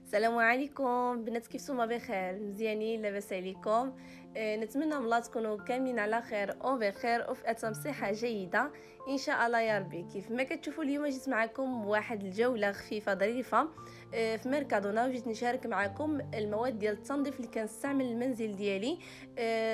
السلام عليكم بنات، كيف نتوما؟ بخير مزيانين؟ لاباس عليكم؟ نتمنى من الله تكونوا كاملين على خير وبخير وفي اتم صحه جيده ان شاء الله يا ربي. كيف ما كتشوفوا اليوم جيت معكم بواحد الجوله خفيفه ظريفه في ميركادونا، وجيت نشارك معكم المواد ديال التنظيف اللي كنستعمل المنزل ديالي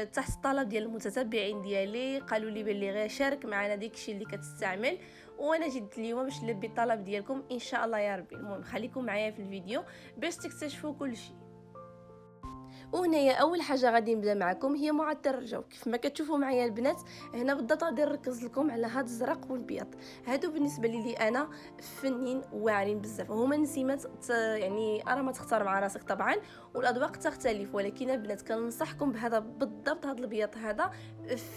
تحت الطلب ديال المتتبعين ديالي. قالوا لي بلي غير شارك معنا داكشي اللي كتستعمل، وانا جيت اليوم باش نلبي الطلب ديالكم ان شاء الله يا ربي. المهم خليكم معايا في الفيديو باش تكتشفوا كل شيء. وهنايا اول حاجه غادي نبدا معكم هي معطر الجو. كيف ما كتشوفوا معايا البنات هنا بالضبط غادي نركز لكم على هاد الزرق والبيض. هادو بالنسبه لي انا فنين واعرين بزاف، هما نسيمات يعني ارى ما تختار مع راسك طبعا، والاذواق تختلف، ولكن البنات كننصحكم بهذا بالضبط. هاد البيض هذا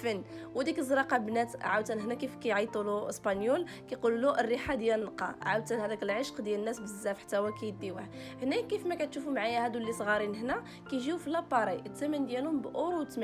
فن، وديك الزرقاء بنات عاوتاني هنا كيف كيعيطوا له اسبانيول كيقولوا له الريحه ديال النقاء، عاوتاني هذاك العشق ديال الناس بزاف حتى هو كيديوه. هنا كيف ما كتشوفوا معايا هادو اللي صغارين هنا كيجيو في لاباري، الثمن ديالهم بأورو 80،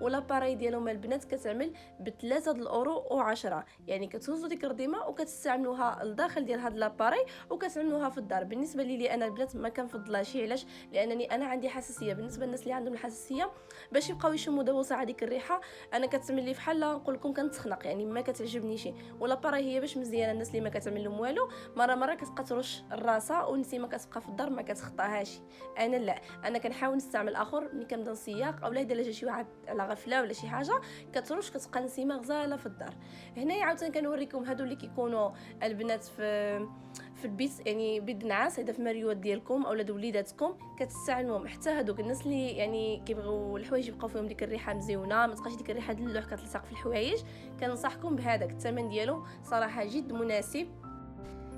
ولاباري ديالهم البنات كتعمل ب3 الاورو و10. يعني كتوزوا ديك الرديمه وكتستعملوها لداخل ديال هاد لاباري وكتعملوها في الدار. بالنسبه لي انا البنات ما كنفضلهاش، علاش؟ لانني انا عندي حساسيه. بالنسبه للناس اللي عندهم الحساسيه باش يبقاو يشموا دابا ساعه ديك الريحه انا كتعمل لي بحال نقول لكم كنتخنق، يعني ما كتعجبنيش. ولاباري هي باش مزيانه الناس اللي ما كتعمل لهم والو، مره كتبقى ترش الراسه والنسيمه كتبقى في الدار ما كتخطاهاش. انا لا، انا كنحاول نستعمل اخر ملي كنبدا نسياق اولا اذا جا شي واحد على غفله ولا شي حاجه كترش كتبقى نسيمه غزاله في الدار. هنايا عاوتاني كنوريكم هادو اللي كيكونوا البنات في البيت، يعني بيد نعاس اذا في مريوات ديالكم اولا وليداتكم كتستعملوهم. حتى هادوك الناس اللي يعني كيبغيو الحوايج يبقاو فيهم ديك الريحه مزيونه، ما تبقاش ديك الريحه ديال اللوح كتلصق في الحوايج، كننصحكم بهذاك. الثمن ديالو صراحه جد مناسب.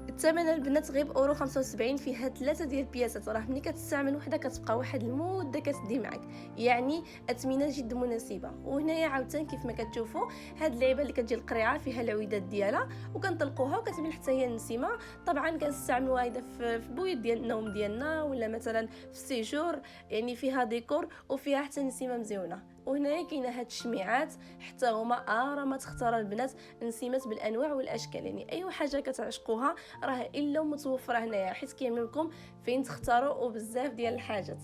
الثمن البنات غير اورو 75 فيها 3 ديال البياسات. راه ملي كتستعمل وحده كتبقى واحد المده كتدي معك، يعني اثمنه جد مناسبه. وهنايا عاوتاني كيف ما كتشوفوا هاد اللعيبه اللي كتجي القريعه فيها العويدات ديالها وكنطلقوها وكتعمل حتى هي النسيمه. طبعا كنستعملوها اذا في البويض ديال النوم ديالنا ولا مثلا في السيجور، يعني فيها ديكور وفيها حتى نسيمه مزيونه. وهنايا كاينه هاد الشميعات حتى هما راه ما تختار البنات نسيمات بالانواع والاشكال، يعني اي حاجه كتعشقوها راه الا متوفره هنايا، حيت كيعمل لكم فين تختاروا وبزاف ديال الحاجات.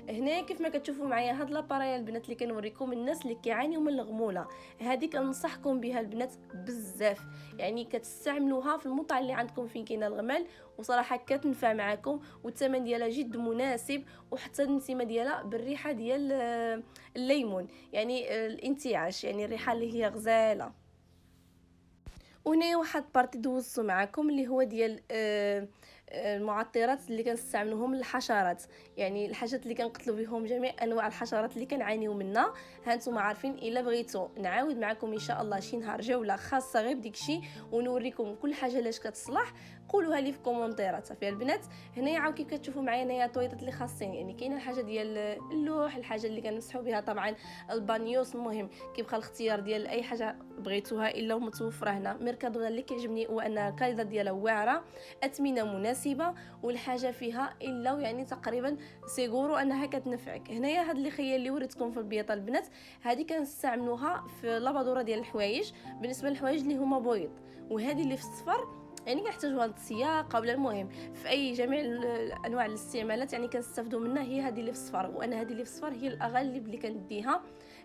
هنايا كيف ما كتشوفوا معايا هاد لاباريا البنات اللي كنوريكم الناس اللي كيعانيوا من الغموله، هذه كنصحكم بها البنات بزاف. يعني كتستعملوها في الموطع اللي عندكم فين كاين الغمال، وصراحه كتنفع معكم والثمن ديالها جد مناسب، وحتى النسيمه ديالها بالريحه ديال الليمون، يعني الانتعاش، يعني الريحه اللي هي غزاله. وهنا واحد بارتي دوزتو معكم اللي هو ديال المعطرات اللي كنستعملوهم للحشرات، يعني الحاجات اللي كنقتلوا بهم جميع انواع الحشرات اللي كنعانيو منها. هانتوما عارفين الا بغيتو نعاود معكم ان شاء الله شي نهار جوله خاصه غير بديكشي ونوريكم كل حاجه لاش كتصلح، قولوها لي في كومونتيرات صافي البنات. هنايا عاود كيف كتشوفوا معايا هنايا طويطات اللي خاصين، يعني كاينه الحاجه ديال اللوح، الحاجه اللي كنمسحوا بها طبعا البانيوس. المهم كيبقى الاختيار ديال اي حاجه بغيتوها الا متوفره هنا. ميركادونا اللي كيعجبني هو ان الكاليدة ديالها واعره، اثمنه مناسبه، والحاجه فيها الا يعني تقريبا سيغورو انها كتنفعك. هنايا هاد اللي خيال اللي وريتكم في البيضه البنات، هذه كنستعملوها في لابادوره ديال الحوايج بالنسبه للحوايج اللي هما بويض، وهذه اللي في الصفر يعني كنحتاجوها للسياقه ولا المهم في اي جميع انواع الاستعمالات، يعني كنستافدوا منها. هي هذه اللي في الصفر، وانا هذه اللي في الصفر هي الاغلب اللي كنديها.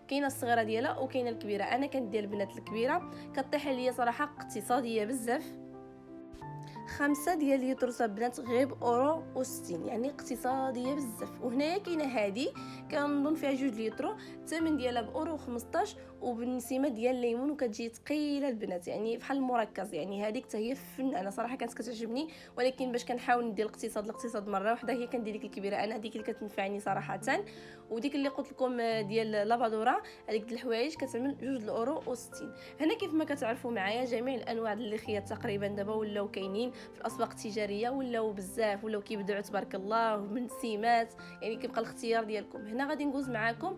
كاينه الصغيره ديالها وكاينه الكبيره، انا كندير البنات الكبيره كطيح ليا صراحه اقتصاديه بزاف. 5 ديال لتر بنات غير بأورو و60، يعني اقتصاديه بزاف. وهنايا كاينه هذه كنظن فيها 2 لتر، الثمن ديالها بأورو 15، وبالنسيمه ديال الليمون وكتجي ثقيله البنات، يعني بحال المركز. يعني هذيك حتى هي فن، انا صراحه كانت كتعجبني، ولكن باش كنحاول ندير الاقتصاد مره واحده هي كندير ديك الكبيره. انا هذيك اللي كتنفعني صراحه. وديك اللي قلت لكم ديال لافادورا هذيك د الحوايج كتعمل 2 اورو و60. هنا كيف ما كتعرفوا معايا جميع الانواع ديال الليخيات تقريبا دابا ولاو كاينين في الاسواق التجاريه، ولاو بزاف، ولاو كيبدعوا تبارك الله من سيمات، يعني كيبقى الاختيار ديالكم. هنا غادي ندوز معكم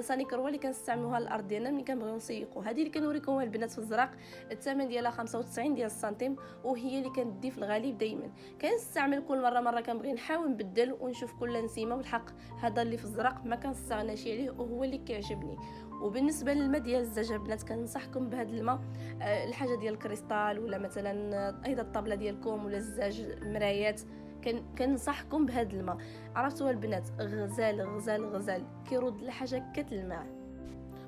صاني كروه اللي كنستعملوها الارض ديالنا ملي كنبغيو نسيقوا. هذه اللي كنوريكم البنات في الزرق، الثمن ديالها 95 ديال السنتيم، وهي اللي كندي في الغالب دائما. كنستعمل كل مره كنبغي نحاول نبدل ونشوف كل نسيمه، والحق هذا اللي في الزرق ما كنستغناش عليه وهو اللي كيعجبني. وبالنسبه للماء ديال الزجاج بنات كننصحكم بهذا الماء، الحاجه ديال الكريستال ولا مثلا ايضا الطابله ديالكم ولا الزجاج المرايات كننصحكم بهذا الماء. عرفتوا البنات، غزال غزال غزال كيرد الحاجه كتلمع،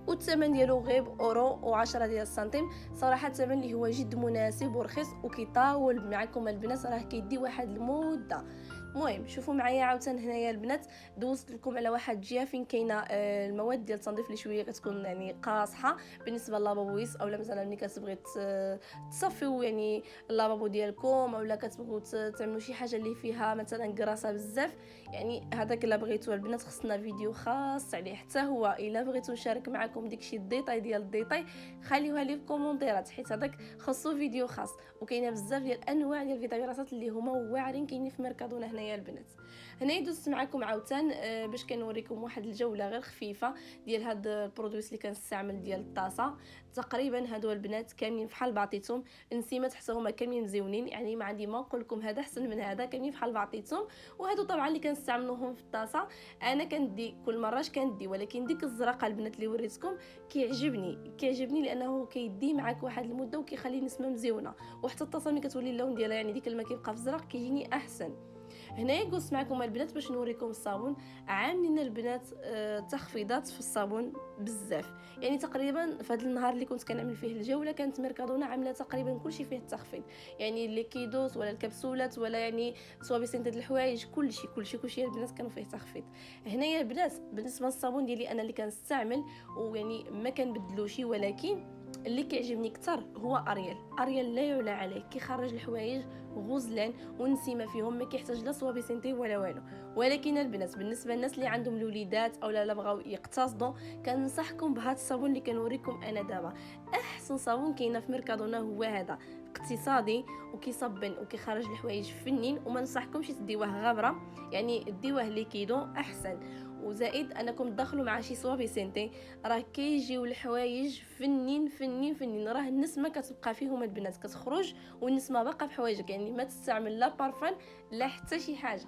والثمن ديالو غير اورو و10 ديال السنتيم. صراحه الثمن اللي هو جد مناسب ورخيص وكيطاول معكم البنات، راه كيدي واحد المده. المهم شوفوا معايا عاوتاني هنايا البنات دوزت لكم على واحد الجهه فين كاينه المواد ديال التنظيف اللي شويه كتكون يعني قاصحه بالنسبه للابويس، اولا مثلا ملي كتبغي تصفيو يعني اللافابو ديالكم، اولا كتبغيو تعملوا شي حاجه اللي فيها مثلا كراسه بزاف. يعني هذاك الا بغيتو البنات خصنا فيديو خاص عليه حتى هو. الا بغيتو نشارك معكم داكشي الديتاي ديال الديتاي خليوها لي في الكومونتيرات، حيت هذاك خاصو فيديو خاص. وكاينه بزاف ديال انواع ديال الفيتامينات اللي هما واعرين كاينين في ميركادونا هنايا البنات. هنا دوزت معكم عاوتان باش كنوريكم واحد الجوله غير خفيفه ديال هاد البرودويس اللي كنستعمل ديال الطاسه. تقريبا هادو البنات كاملين فحال بعطيتهم، النسيمات حتى هما كاملين مزيونين، يعني ما عندي ما نقول لكم هذا احسن من هذا، كاملين فحال بعطيتهم. وهادو طبعا اللي كنستعملوهم في الطاسه. انا كندي كل مره كندي، ولكن ديك الزرقاء البنات اللي وريتكم كيعجبني لانه كيدي معاك واحد المده وكيخلي النسمه مزيونه، وحتى الطاسه ملي كتولي اللون ديالها يعني ديك الماء كيبقى في الزرق كيجيني احسن. هنايا قلت معكم البنات باش نوريكم الصابون. عاملين البنات تخفيضات في الصابون بزاف، يعني تقريبا في هذا النهار اللي كنت كنعمل فيه الجوله كانت ميركادونا عامله تقريبا كلشي فيه التخفيض، يعني الليكيدوس ولا الكبسولات ولا يعني صوابي سنتات الحوايج كلشي البنات كانوا فيه تخفيض. هنايا البنات بالنسبه للصابون ديالي انا اللي كنستعمل ويعني ما كنبدلوش، ولكن اللي كيعجبني اكثر هو اريال لا يعلى عليه، كيخرج الحوايج غزلان والنسيمه فيهم، ما كيحتاج لا صوابي سنتي ولا والو. ولكن البنات بالنسبه للناس اللي عندهم الوليدات او لا بغاو يقتصدوا كننصحكم بهذا الصابون اللي كنوريكم انا دابا. احسن صابون كاينه في ميركادونا هو هذا، اقتصادي وكيصبن وكيخرج الحوايج فنين، وما ننصحكمش تديوه غابره، يعني ديوه ليكيدو احسن. وزائد انكم تدخلوا مع شي صوابي سنتي راه كيجيو الحوايج فنين، راه النسمه كتبقى فيهم البنات كتخرج والنسمه باقا في حوايجك، يعني ما تستعمل لا بارفان لا حتى شي حاجه.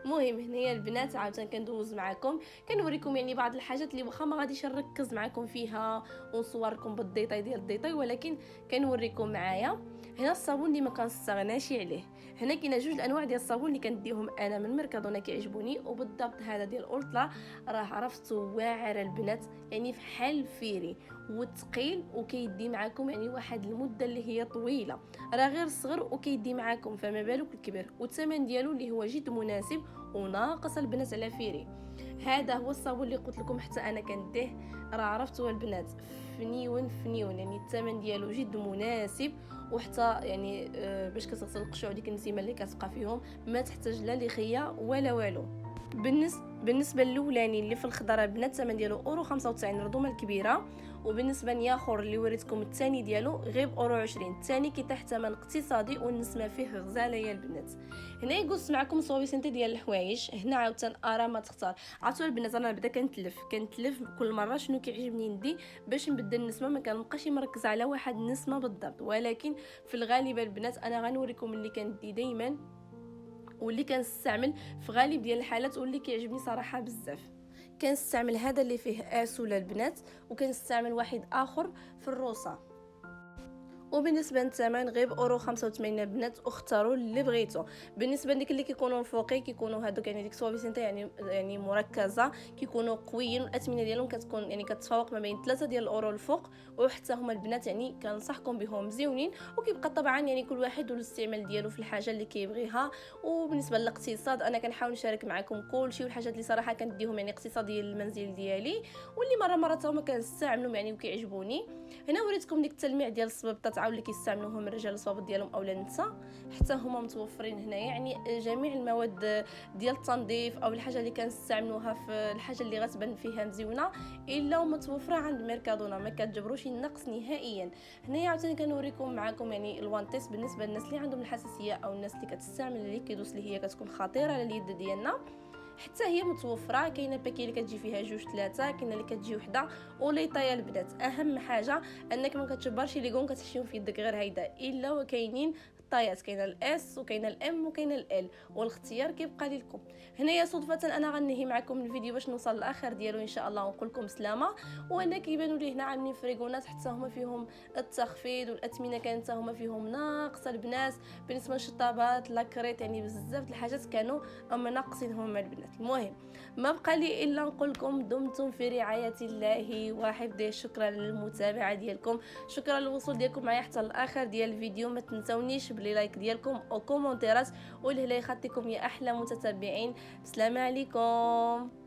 المهم هنايا البنات عاوتاني كندوز معكم كنوريكم يعني بعض الحاجات اللي واخا ما غاديش نركز معكم فيها ونصوركم بالديتاي ديال الديتاي، ولكن كنوريكم معايا. هنا الصابون اللي ما كنستغناش عليه. هنا كاينه جوج الانواع ديال الصابون اللي كنديهم انا من ميركادونا كيعجبوني، وبالضبط هذا ديال اولترا راه عرفتو واعر البنات، يعني فحال الفيري وثقيل وكيدي معكم يعني واحد المده اللي هي طويله، راه غير صغر وكيدي معكم فما بالك الكبير، والثمن ديالو اللي هو جد مناسب وناقص البنات على فيري. هذا هو الصابون اللي قلت لكم حتى انا كنديه، راه عرفتوا البنات فنيون يعني الثمن ديالو جد مناسب، وحتى يعني باش كتغسل القشوع ديك النسيمه اللي كتبقى فيهم ما تحتاج لا لخيه ولا والو. بالنسبه للاولاني اللي في الخضره البنات الثمن ديالو اورو 95 الرضومه الكبيره، وبالنسبه لياخر اللي وريتكم الثاني ديالو غير اورو 20. الثاني كيتحت ثمن اقتصادي والنسمه فيه غزاله يا البنات. هنا يقص معكم صوابي سنتي ديال الحوايج. هنا عاوتاني ارا ما تختار. عرفتوا البنات انا بدا كنتلف كل مره شنو كيعجبني ندي باش نبدل النسمه، ما كنبقاش مركزه على واحد النسمه بالضبط، ولكن في الغالب البنات انا غنوريكم اللي كندي دائما واللي كنستعمل في غالب ديال الحالات واللي كيعجبني صراحه بزاف. كنستعمل هذا اللي فيه اسوله البنات، وكنستعمل واحد اخر في الروسه. وبالنسبه للثمن غير اورو 85 البنات، اختاروا اللي بغيتو. بالنسبه لديك اللي كيكونوا فوقي كيكونوا هادوك يعني ديك صوابي سنتي يعني مركزه، كيكونوا قويين، الاثمنه ديالهم كتكون يعني كتفاوق ما بين 3 ديال الاورو الفوق، وحتى هما البنات يعني كنصحكم بهم مزيونين، وكيبقى طبعا يعني كل واحد والاستعمال ديالو في الحاجه اللي كيبغيها. وبالنسبه للاقتصاد انا كنحاول نشارك معكم كلشي، والحاجات اللي صراحه كنديهم يعني اقتصاديه للمنزل ديالي، واللي مره هما كنستعملهم يعني وكيعجبوني. هنا وريتكم ديك التلميع ديال الصبابطات اللي كيستعملوهم الرجال الصوابط ديالهم اولا النساء، حتى هما متوفرين هنا، يعني جميع المواد ديال التنظيف او الحاجه اللي كنستعملوها في الحاجه اللي غتبان فيها مزيونه الا متوفره عند ميركادونا، ما كتجبروش النقص نهائيا. هنايا عاوتاني كنوريكم معكم يعني الوانتيس بالنسبه للناس اللي عندهم الحساسيه او الناس اللي كتستعمل الليكيدوس اللي هي كتكون خطيره على اليد ديالنا، حتى هي متوفره. كاينه باكي اللي كتجي فيها جوج ثلاثه، كاينه اللي كتجي وحده. وليطايا البنات اهم حاجه انك ما كتجبرش ليكون كتحشيهم في يدك غير هيدا، الا وكاينين الطايات، كاينه الاس وكاينه الام وكاينه ال، والاختيار كيبقى لكم. هنايا صدفه انا غنهي معكم الفيديو باش نوصل للاخر ديالو ان شاء الله ونقول لكم سلامه. وانا كيبانوا لي هنا عاملين فريغونات حتى هما فيهم التخفيض، والاثمنه كانت حتى هما فيهم ناقصه البنات. بالنسبه للشطابات لاكريت يعني بزاف د الحاجات كانوا هما ناقصينهم مع البنات. المهم ما بقى لي الا نقول لكم دمتم في رعايه الله وحفظه. شكرا للمتابعه ديالكم، شكرا للوصول ديالكم معايا حتى الاخر ديال الفيديو. ما تنسونيش بلي لايك ديالكم او كومونتيرات، والهلا يخليكم يا احلى متتبعين. بسلامه عليكم.